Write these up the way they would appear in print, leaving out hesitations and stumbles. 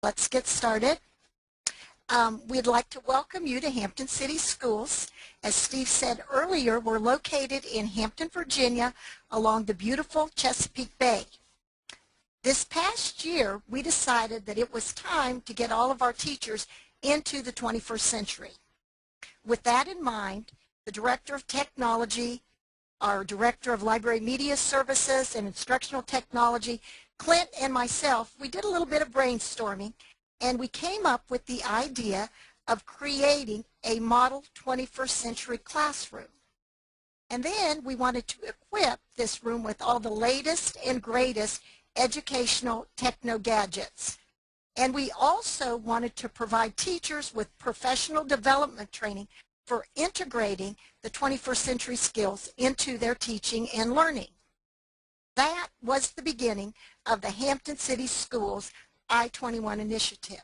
Let's get started. We'd like to welcome you to Hampton City Schools. As Steve said earlier, we're located in Hampton, Virginia, along the beautiful Chesapeake Bay. This past year, we decided that it was time to get all of our teachers into the 21st century. With that in mind, the Director of Technology, our Director of Library Media Services and Instructional Technology, Clint and myself, we did a little bit of brainstorming, and we came up with the idea of creating a model 21st century classroom. And then we wanted to equip this room with all the latest and greatest educational techno gadgets. And we also wanted to provide teachers with professional development training for integrating the 21st century skills into their teaching and learning. That was the beginning of the Hampton City Schools I-21 initiative.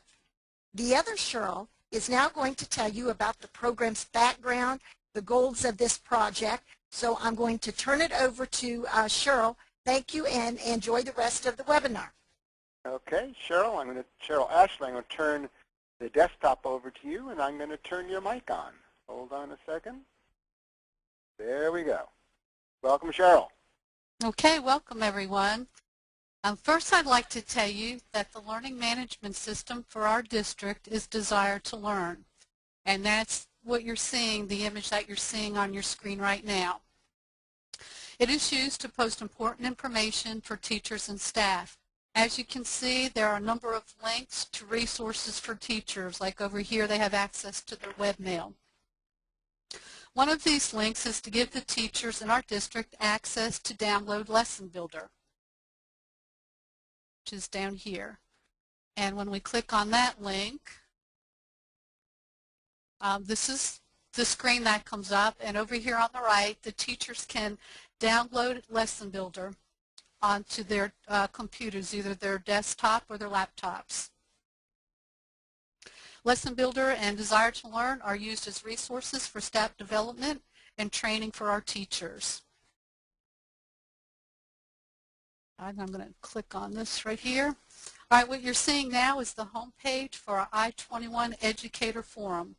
The other Cheryl is now going to tell you about the program's background, the goals of this project. So I'm going to turn it over to Cheryl. Thank you, and enjoy the rest of the webinar. Okay, Cheryl, Cheryl Ashley, I'm going to turn the desktop over to you, and I'm going to turn your mic on. Hold on a second. There we go. Welcome, Cheryl. Okay, welcome everyone. First, I'd like to tell you that the learning management system for our district is Desire2learn, and that's what you're seeing, the image that you're seeing on your screen right now. It is used to post important information for teachers and staff. As you can see, there are a number of links to resources for teachers, like over here they have access to their webmail. One of these links is to give the teachers in our district access to download Lesson Builder, which is down here. And when we click on that link, this is the screen that comes up, and over here on the right, the teachers can download Lesson Builder onto their computers, either their desktop or their laptops. Lesson Builder and Desire2learn are used as resources for staff development and training for our teachers. I'm going to click on this right here. All right, what you're seeing now is the home page for our I-21 Educator Forum.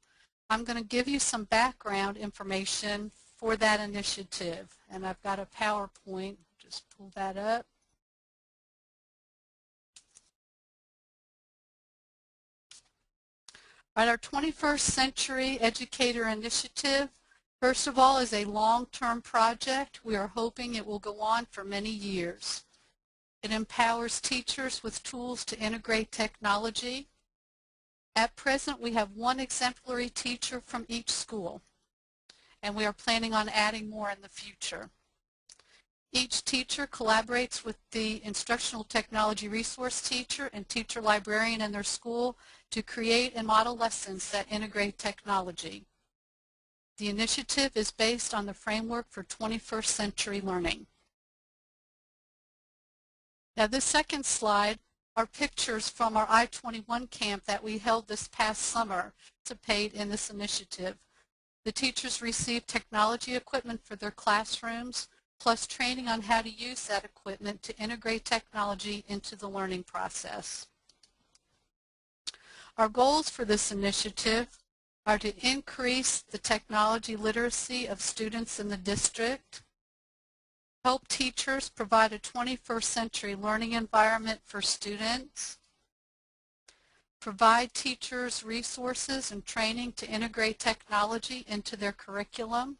I'm going to give you some background information for that initiative, and I've got a PowerPoint. Just pull that up. All right, our 21st Century Educator Initiative, first of all, is a long-term project. We are hoping it will go on for many years. It empowers teachers with tools to integrate technology. At present, we have one exemplary teacher from each school, and we are planning on adding more in the future. Each teacher collaborates with the instructional technology resource teacher and teacher librarian in their school to create and model lessons that integrate technology. The initiative is based on the framework for 21st century learning. Now, this second slide are pictures from our I-21 camp that we held this past summer to participate in this initiative. The teachers received technology equipment for their classrooms, plus training on how to use that equipment to integrate technology into the learning process. Our goals for this initiative are to increase the technology literacy of students in the district, help teachers provide a 21st century learning environment for students, provide teachers resources and training to integrate technology into their curriculum,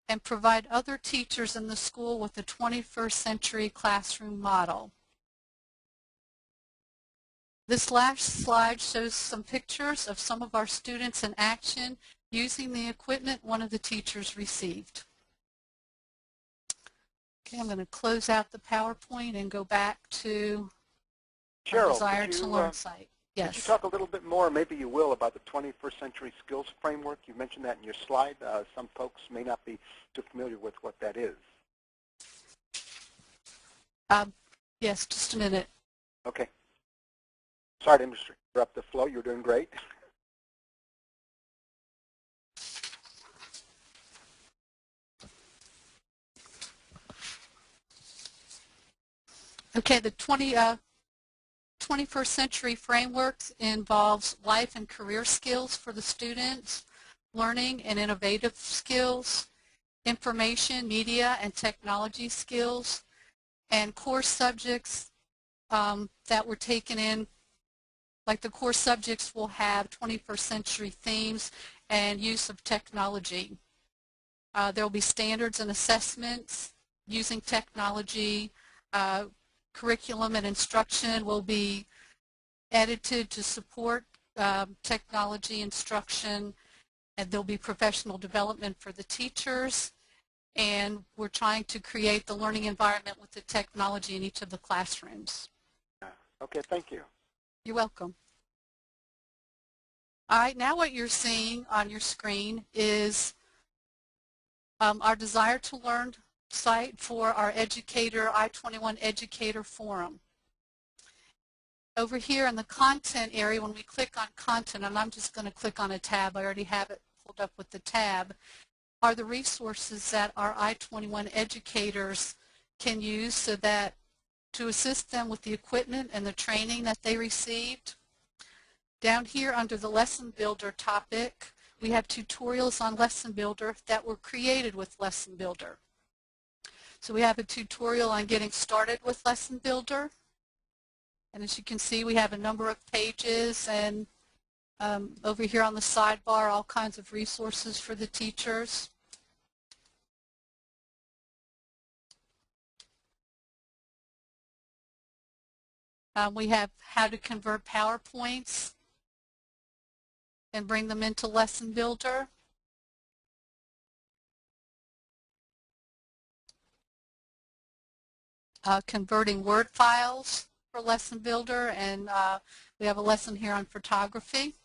and provide other teachers in the school with a 21st century classroom model. This last slide shows some pictures of some of our students in action using the equipment one of the teachers received. Okay, I'm going to close out the PowerPoint and go back to Cheryl, Desire2learn Site. Yes. Could you talk a little bit more, maybe you will, about the 21st Century Skills Framework? You mentioned that in your slide. Some folks may not be too familiar with what that is. Yes, just a minute. Okay. Sorry to interrupt the flow. You're doing great. Okay, the 21st Century Frameworks involves life and career skills for the students, learning and innovative skills, information, media, and technology skills, and course subjects that were taken in, like the course subjects will have 21st century themes and use of technology. There will be standards and assessments using technology. Curriculum and instruction will be edited to support technology instruction, and there'll be professional development for the teachers. And we're trying to create the learning environment with the technology in each of the classrooms. Okay, thank you. You're welcome. All right, now what you're seeing on your screen is our Desire to Learn site for our Educator, I-21 Educator Forum. Over here in the content area, when we click on content, and I'm just going to click on a tab, I already have it pulled up with the tab, are the resources that our I-21 educators can use so that to assist them with the equipment and the training that they received. Down here under the Lesson Builder topic, we have tutorials on Lesson Builder that were created with Lesson Builder. So we have a tutorial on getting started with Lesson Builder. And as you can see, we have a number of pages, and over here on the sidebar, all kinds of resources for the teachers. We have how to convert PowerPoints and bring them into Lesson Builder. Converting Word files for Lesson Builder, and we have a lesson here on photography.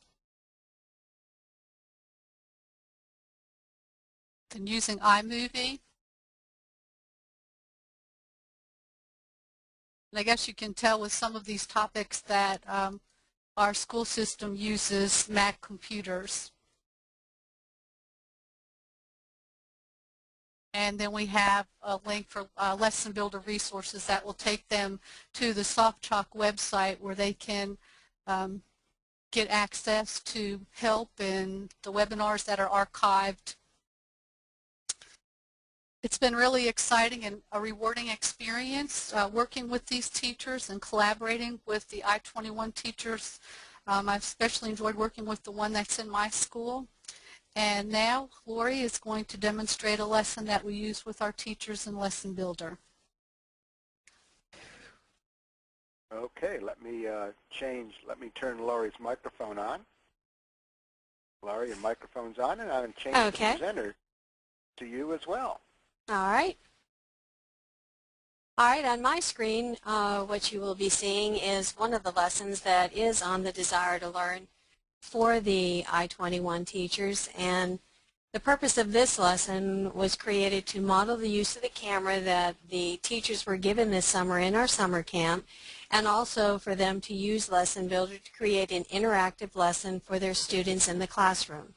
And using iMovie. And I guess you can tell with some of these topics that our school system uses Mac computers. And then we have a link for Lesson Builder resources that will take them to the SoftChalk website where they can get access to help in the webinars that are archived. It's been really exciting and a rewarding experience working with these teachers and collaborating with the I-21 teachers. I've especially enjoyed working with the one that's in my school. And now Lori is going to demonstrate a lesson that we use with our teachers in Lesson Builder. Okay, let me turn Lori's microphone on. Lori, your microphone's on, and I'm going to change the presenter to you as well. All right. All right, on my screen, what you will be seeing is one of the lessons that is on the Desire to Learn for the I-21 teachers, and the purpose of this lesson was created to model the use of the camera that the teachers were given this summer in our summer camp, and also for them to use Lesson Builder to create an interactive lesson for their students in the classroom.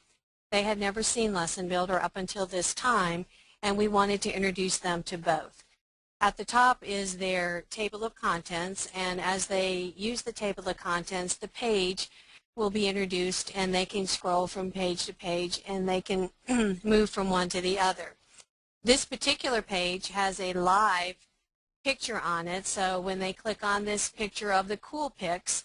They had never seen Lesson Builder up until this time, and we wanted to introduce them to both. At the top is their table of contents, and as they use the table of contents, the page will be introduced, and they can scroll from page to page, and they can move from one to the other. This particular page has a live picture on it, so when they click on this picture of the cool pics,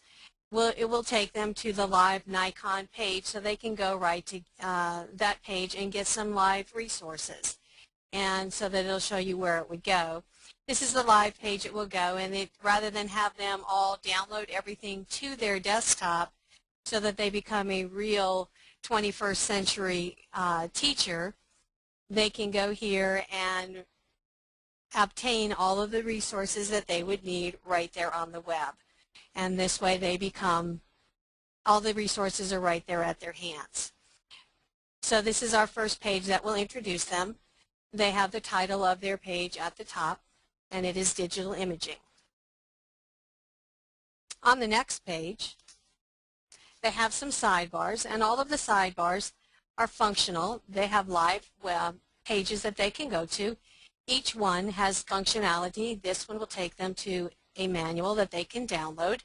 it will take them to the live Nikon page, so they can go right to that page and get some live resources, and so that it'll show you where it would go. This is the live page it will go, and rather than have them all download everything to their desktop so that they become a real 21st century teacher, they can go here and obtain all of the resources that they would need right there on the web. And this way they become, all the resources are right there at their hands. So this is our first page that will introduce them. They have the title of their page at the top, and it is digital imaging. On the next page, they have some sidebars, and all of the sidebars are functional. They have live web pages that they can go to. Each one has functionality. This one will take them to a manual that they can download.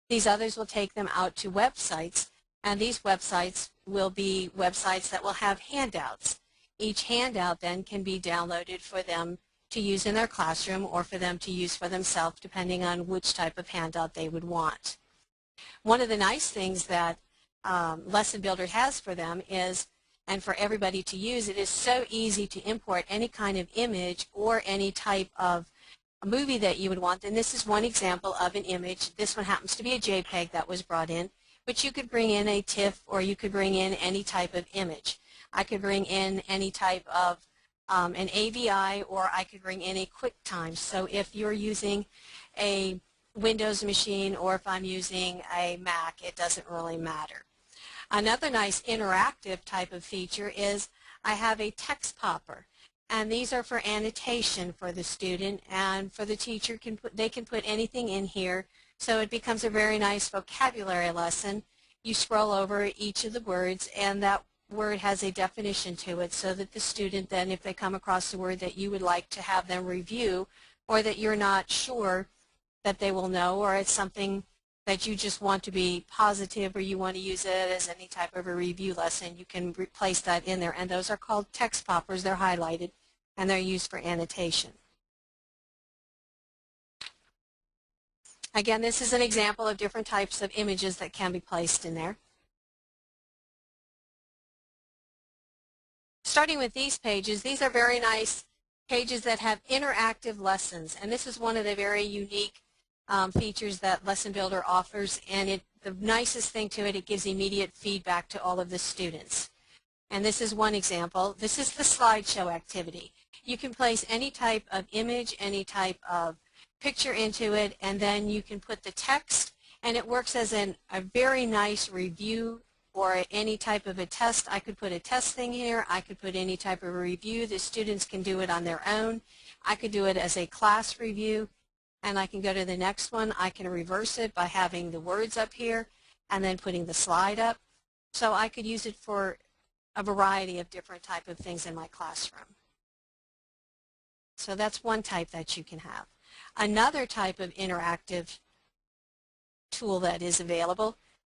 These others will take them out to websites, and these websites will be websites that will have handouts. Each handout then can be downloaded for them to use in their classroom or for them to use for themselves, depending on which type of handout they would want. One of the nice things that Lesson Builder has for them is, and for everybody to use, it is so easy to import any kind of image or any type of movie that you would want. And this is one example of an image. This one happens to be a JPEG that was brought in, but you could bring in a TIFF or you could bring in any type of image. I could bring in any type of an AVI, or I could bring in a QuickTime. So if you're using a Windows machine or if I'm using a Mac, it doesn't really matter. Another nice interactive type of feature is I have a text popper, and these are for annotation for the student, and for the teacher they can put anything in here, so it becomes a very nice vocabulary lesson. You scroll over each of the words, and that word has a definition to it, so that the student then, if they come across the word that you would like to have them review, or that you're not sure that they will know, or it's something that you just want to be positive or you want to use it as any type of a review lesson, you can replace that in there. And those are called text poppers. They're highlighted and they're used for annotation. Again, this is an example of different types of images that can be placed in there. Starting with these pages, these are very nice pages that have interactive lessons, and this is one of the very unique features that Lesson Builder offers, and the nicest thing to it, it gives immediate feedback to all of the students. And this is one example. This is the slideshow activity. You can place any type of image, any type of picture into it, and then you can put the text, and it works as a very nice review or any type of a test. I could put a test thing here. I could put any type of a review. The students can do it on their own. I could do it as a class review. And I can go to the next one. I can reverse it by having the words up here and then putting the slide up. So I could use it for a variety of different type of things in my classroom. So that's one type that you can have. Another type of interactive tool that is available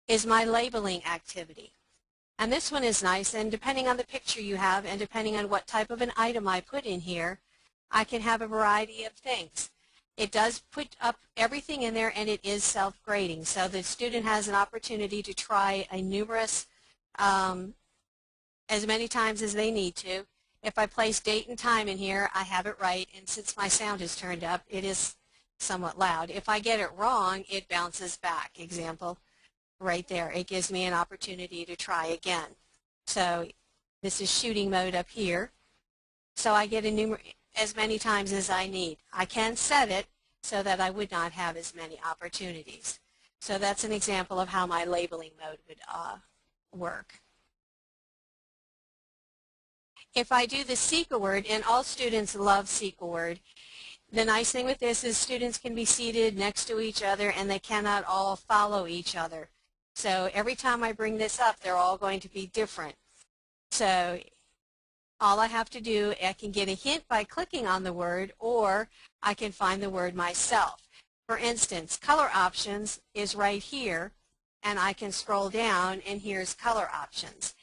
is my labeling activity. And this one is nice, and depending on the picture you have and depending on what type of an item I put in here, I can have a variety of things. It does put up everything in there, and it is self-grading. So the student has an opportunity to try a numerous, as many times as they need to. If I place date and time in here, I have it right, and since my sound is turned up, it is somewhat loud. If I get it wrong, it bounces back. Example right there. It gives me an opportunity to try again. So this is shooting mode up here. So I get as many times as I need. I can set it so that I would not have as many opportunities. So that's an example of how my labeling mode would work. If I do the Seek a Word, and all students love Seek a Word, the nice thing with this is students can be seated next to each other and they cannot all follow each other. So every time I bring this up, they're all going to be different. So all I have to do, I can get a hint by clicking on the word, or I can find the word myself. For instance, color options is right here, and I can scroll down, and here's color options.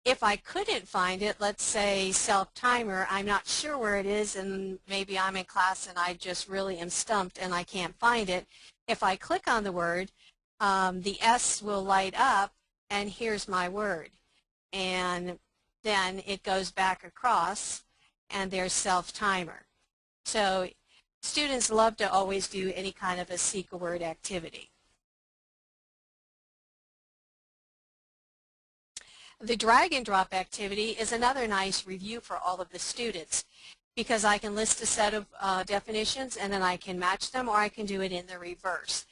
If I couldn't find it, let's say self-timer, I'm not sure where it is, and maybe I'm in class and I just really am stumped and I can't find it. If I click on the word, the S will light up, and here's my word. And then it goes back across, and there's self-timer. So students love to always do any kind of a Seek a Word activity. The drag and drop activity is another nice review for all of the students, because I can list a set of definitions and then I can match them, or I can do it in the reverse.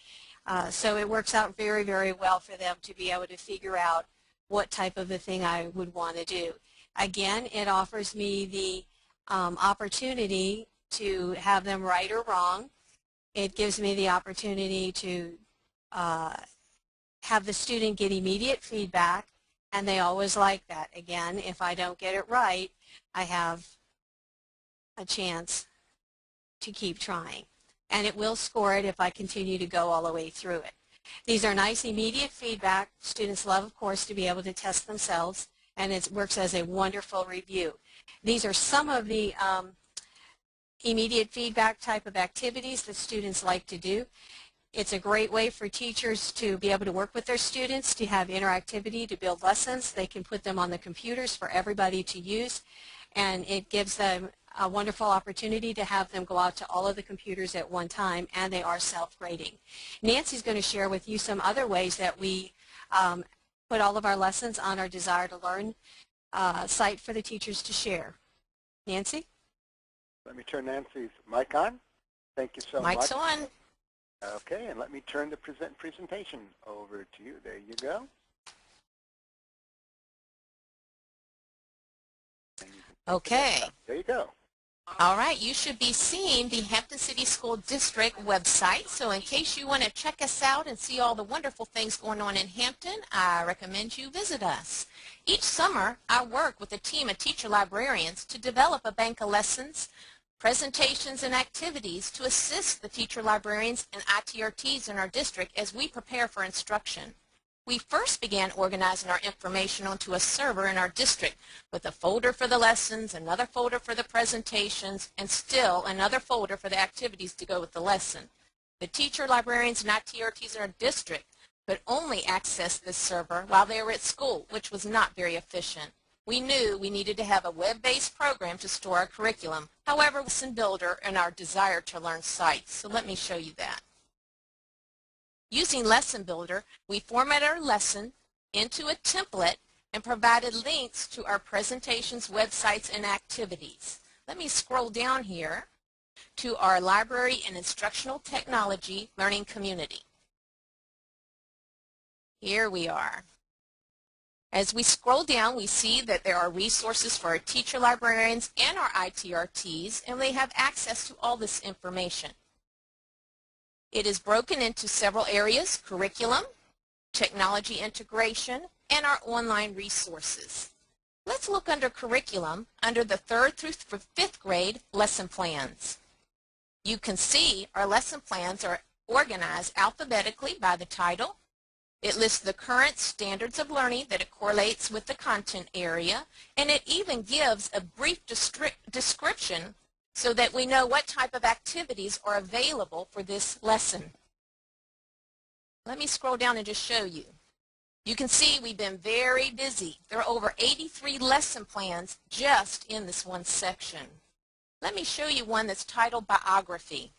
So it works out very, very well for them to be able to figure out what type of a thing I would want to do. Again, it offers me the opportunity to have them right or wrong. It gives me the opportunity to have the student get immediate feedback, and they always like that. Again, if I don't get it right, I have a chance to keep trying. And it will score it if I continue to go all the way through it. These are nice immediate feedback. Students love, of course, to be able to test themselves, and it works as a wonderful review. These are some of the immediate feedback type of activities that students like to do. It's a great way for teachers to be able to work with their students, to have interactivity, to build lessons. They can put them on the computers for everybody to use, and it gives them a wonderful opportunity to have them go out to all of the computers at one time, and they are self-grading. Nancy's going to share with you some other ways that we put all of our lessons on our Desire to Learn site for the teachers to share. Nancy? Let me turn Nancy's mic on. Thank you so much. Mic's on. Okay, and let me turn the presentation over to you. There you go. Okay. There you go. All right, you should be seeing the Hampton City School District website. So in case you want to check us out and see all the wonderful things going on in Hampton, I recommend you visit us. Each summer, I work with a team of teacher librarians to develop a bank of lessons, presentations, and activities to assist the teacher librarians and ITRTs in our district as we prepare for instruction. We first began organizing our information onto a server in our district with a folder for the lessons, another folder for the presentations, and still another folder for the activities to go with the lesson. The teacher, librarians, and ITRTs in our district could only access this server while they were at school, which was not very efficient. We knew we needed to have a web-based program to store our curriculum. However, Lesson Builder and our Desire to Learn Site. So let me show you that. Using Lesson Builder, we formatted our lesson into a template and provided links to our presentations, websites, and activities. Let me scroll down here to our Library and Instructional Technology Learning Community. Here we are. As we scroll down, we see that there are resources for our teacher librarians and our ITRTs, and they have access to all this information. It is broken into several areas: curriculum, technology integration, and our online resources. Let's look under curriculum under the 3rd through 5th grade lesson plans. You can see our lesson plans are organized alphabetically by the title. It lists the current standards of learning that it correlates with the content area, and it even gives a brief description so that we know what type of activities are available for this lesson. Let me scroll down and just show you. You can see we've been very busy. There are over 83 lesson plans just in this one section. Let me show you one that's titled Biography.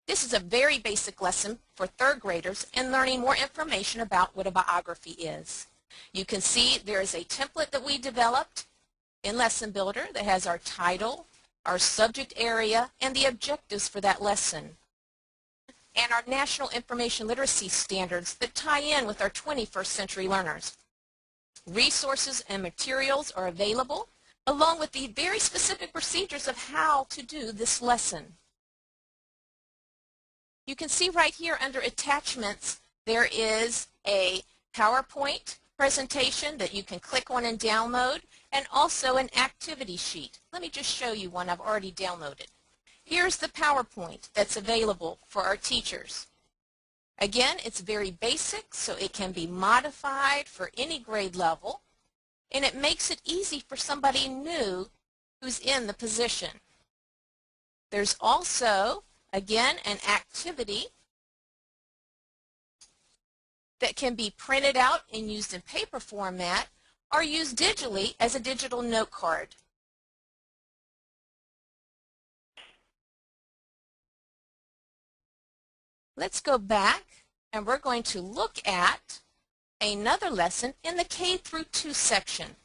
This is a very basic lesson for 3rd graders and learning more information about what a biography is. You can see there is a template that we developed in Lesson Builder that has our title, our subject area, and the objectives for that lesson, and our National Information Literacy Standards that tie in with our 21st century learners. Resources and materials are available, along with the very specific procedures of how to do this lesson. You can see right here under attachments, there is a PowerPoint presentation that you can click on and download, and also an activity sheet. Let me just show you one I've already downloaded. Here's the PowerPoint that's available for our teachers. Again, it's very basic, so it can be modified for any grade level, and it makes it easy for somebody new who's in the position. There's also, again, an activity that can be printed out and used in paper format or used digitally as a digital note card. Let's go back, and we're going to look at another lesson in the K through 2 section.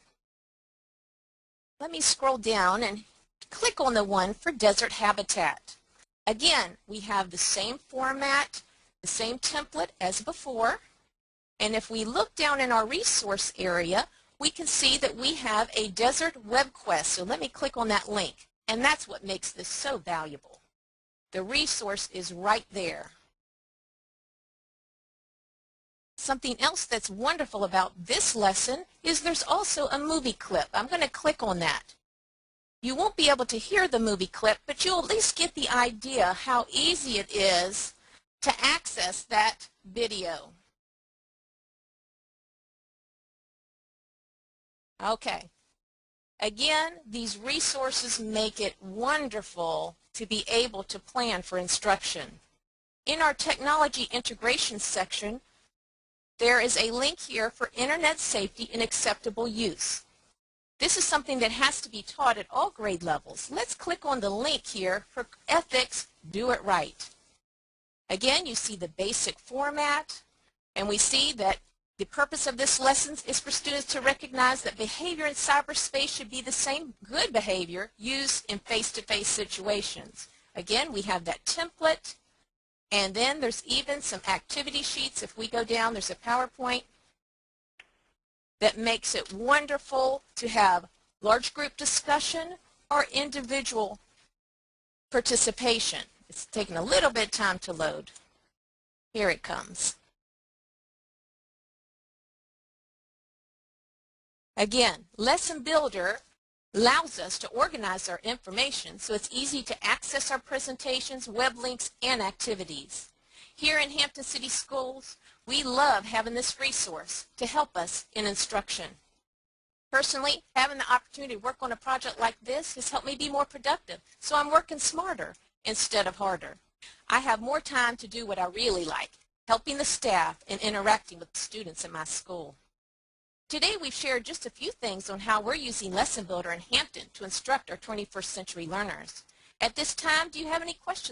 Let me scroll down and click on the one for desert habitat. Again, we have the same format, the same template as before, and if we look down in our resource area, we can see that we have a desert web quest. So let me click on that link, and that's what makes this so valuable. The resource is right there. Something else that's wonderful about this lesson is there's also a movie clip. I'm going to click on that. You won't be able to hear the movie clip, but you'll at least get the idea how easy it is to access that video. Okay. Again, these resources make it wonderful to be able to plan for instruction. In our technology integration section, there is a link here for internet safety and acceptable use. This is something that has to be taught at all grade levels. Let's click on the link here for Ethics, Do It Right. Again, you see the basic format, and we see that the purpose of this lesson is for students to recognize that behavior in cyberspace should be the same good behavior used in face-to-face situations. Again, we have that template, and then there's even some activity sheets. If we go down, there's a PowerPoint that makes it wonderful to have large group discussion or individual participation. It's taking a little bit of time to load. Here it comes. Again, Lesson Builder allows us to organize our information so it's easy to access our presentations, web links, and activities. Here in Hampton City Schools, we love having this resource to help us in instruction. Personally, having the opportunity to work on a project like this has helped me be more productive, so I'm working smarter instead of harder. I have more time to do what I really like, helping the staff and interacting with the students in my school. Today we've shared just a few things on how we're using Lesson Builder in Hampton to instruct our 21st century learners. At this time, do you have any questions